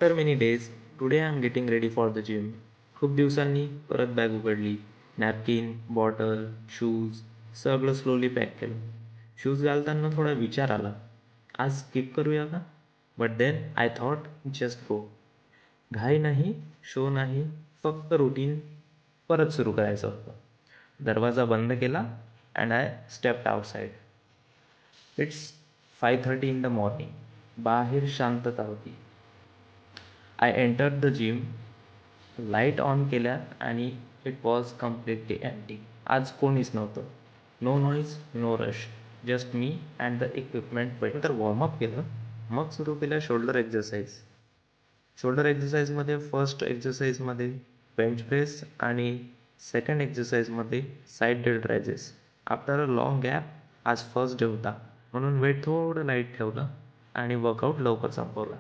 After many days today I am getting ready for the gym. खूप दिवसांनी परत bag उघडली. नॅपकिन, बॉटल, शूज सगळं स्लोली पॅक केलं. शूज घालताना थोडा विचार आला, आज स्किप करूया का? But then I thought just go. घाई नाही, शो नाही, फक्त रुटीन परत सुरू करायचं होतं. दरवाजा बंद केला and I stepped outside. It's 5:30 in the morning. बाहेर शांतता होती. I entered the gym. Light on केल्यात आणि इट वॉज कम्प्लिटली एम्प्टी. आज कोणीच नव्हतं. No noise, no rush, just me and the equipment. नंतर वॉर्मअप केलं, मग सुरू केलं शोल्डर एक्झरसाईज. शोल्डर एक्झरसाईजमध्ये फर्स्ट एक्झरसाईजमध्ये बेंच प्रेस आणि सेकंड एक्झरसाईजमध्ये side delt raises. After a long gap आज फर्स्ट डे होता म्हणून वेट थोडं लाईट ठेवलं आणि वर्कआउट लवकर संपवला.